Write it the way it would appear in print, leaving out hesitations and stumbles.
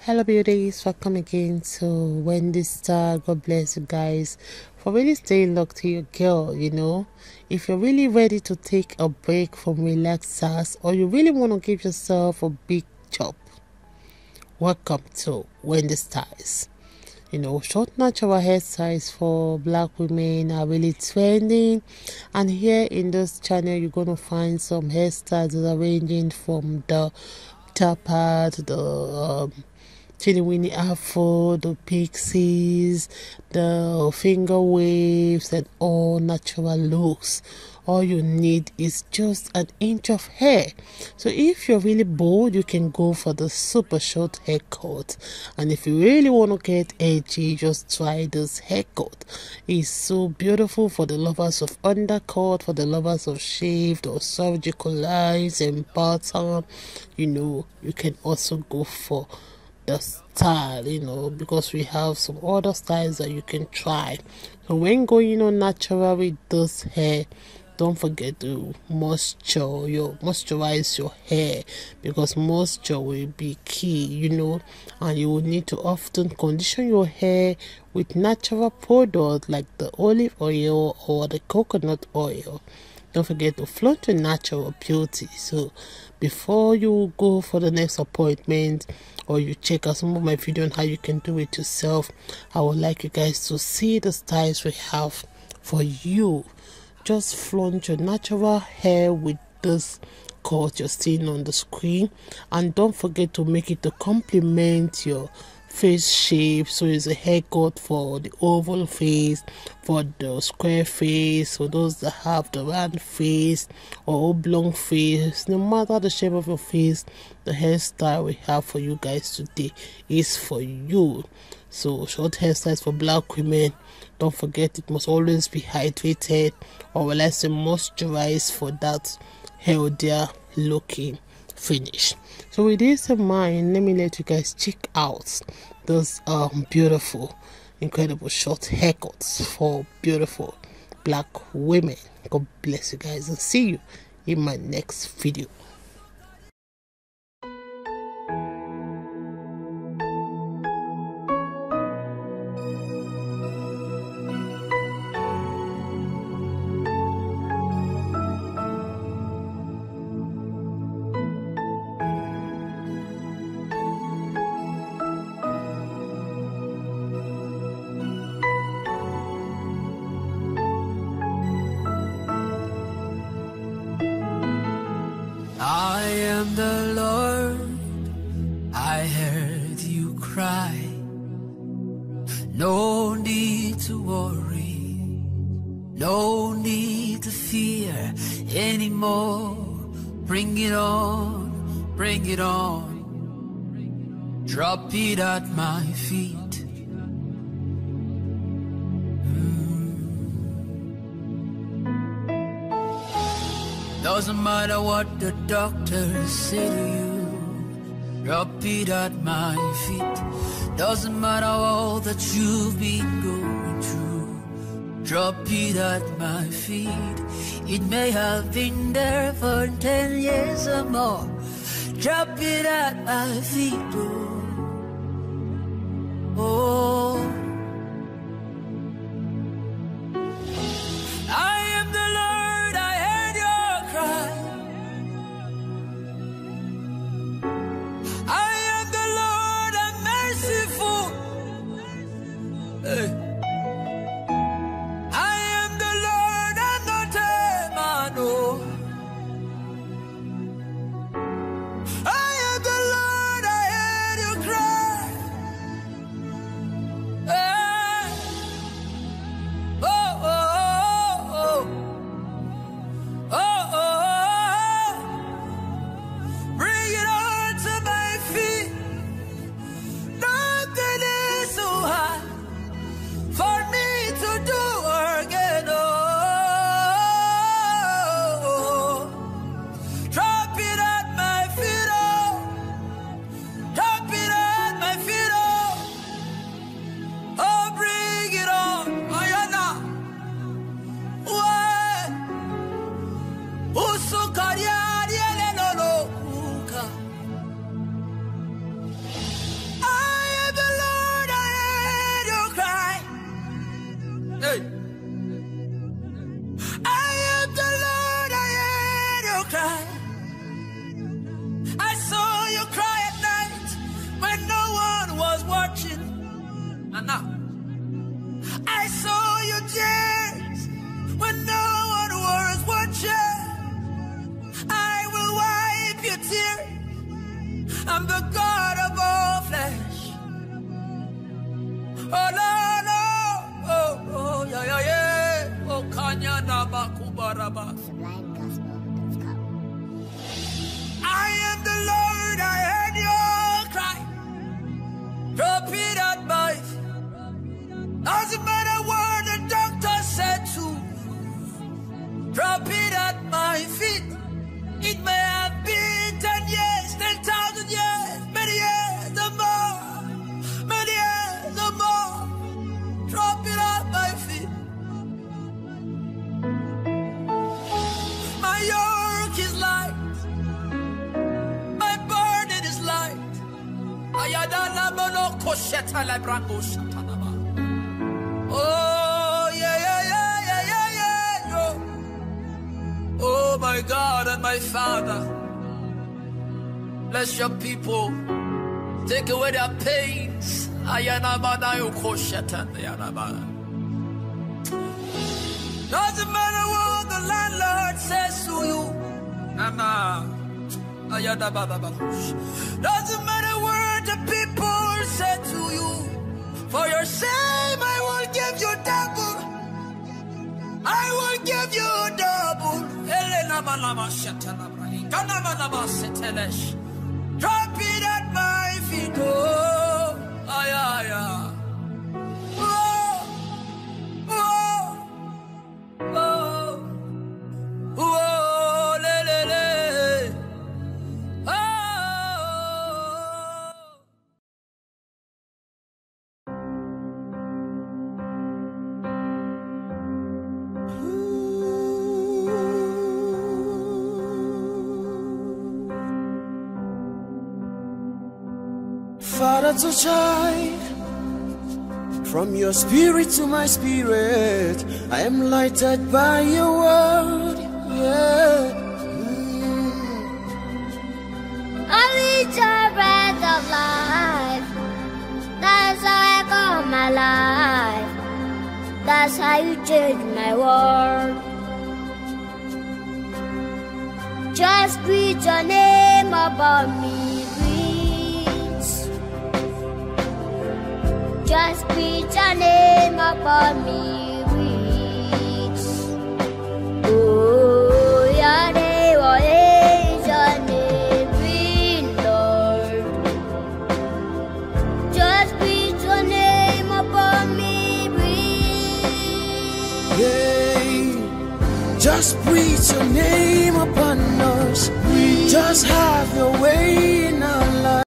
Hello beauties, welcome again to Wendy Star. God bless you guys for really staying locked to your girl. If you're really ready to take a break from relaxers or you really want to give yourself a big chop, welcome to Wendy Styles. Short natural hairstyles for black women are really trending, and here in this channel you're gonna find some hairstyles that are ranging from the tapper to the Chili Winnie Afro, the pixies, the finger waves, and all natural looks. All you need is just an inch of hair. So if you're really bold, you can go for the super short haircut. And if you really want to get edgy, just try this haircut. It's so beautiful for the lovers of undercut, for the lovers of shaved or surgical lines and pattern. You can also go for the style, because we have some other styles that you can try. So when going on natural with this hair, don't forget to moisturize your hair, because moisture will be key, and you will need to often condition your hair with natural products like the olive oil or the coconut oil. Don't forget to flaunt your natural beauty. So before you go for the next appointment or you check out some of my videos on how you can do it yourself, I would like you guys to see the styles we have for you. Just flaunt your natural hair with this cut you're seeing on the screen, and don't forget to make it to complement your face shape. So it's a haircut for the oval face, for the square face, for those that have the round face or oblong face. No matter the shape of your face, the hairstyle we have for you guys today is for you. So short hairstyles for black women, don't forget it must always be hydrated, or will I say moisturized, for that healthier looking finish. So with this in mind, let me let you guys check out those beautiful, incredible short haircuts for beautiful black women. God bless you guys, and see you in my next video. I am the Lord, I heard you cry. No need to worry, no need to fear anymore. Bring it on, bring it on. Drop it at my feet. Doesn't matter what the doctors say to you, drop it at my feet. Doesn't matter all that you've been going through, drop it at my feet. It may have been there for 10 years or more, drop it at my feet, oh. I'm the God of all flesh. Oh, no, no. Oh, yeah, yeah, yeah. Oh, Kanya Nabakubaraba. I am the Lord, I heard your cry. Drop it at my feet. Doesn't matter what the doctor said to you. Drop it at my feet. It may have been 10 years, 10,000 years, many years or more, many years or more. Drop it at my feet. My yoke is light. My burden is light. Oh, yeah, yeah, yeah, yeah, yeah, yeah, yeah. Oh, my God and my Father, bless your people. Take away their pains. Doesn't matter what the landlord says to you. Doesn't matter what the people say to you. For your shame, I will give you double. I will give you double. Drop it at my feet. Oh, ay, ay, ay. Oh, oh, oh, oh, le, le, le. Father to child, from your spirit to my spirit, I am lighted by your word. Yeah. I reach a breath of life. That's how I got my life. That's how you change my world. Just breathe your name upon me, breathe. Just breathe your name upon me, breathe. Oh, your name, what is your name, breathe, Lord. Just breathe your name upon me, breathe. Yeah. Just breathe your name upon us. Just have your way in our life.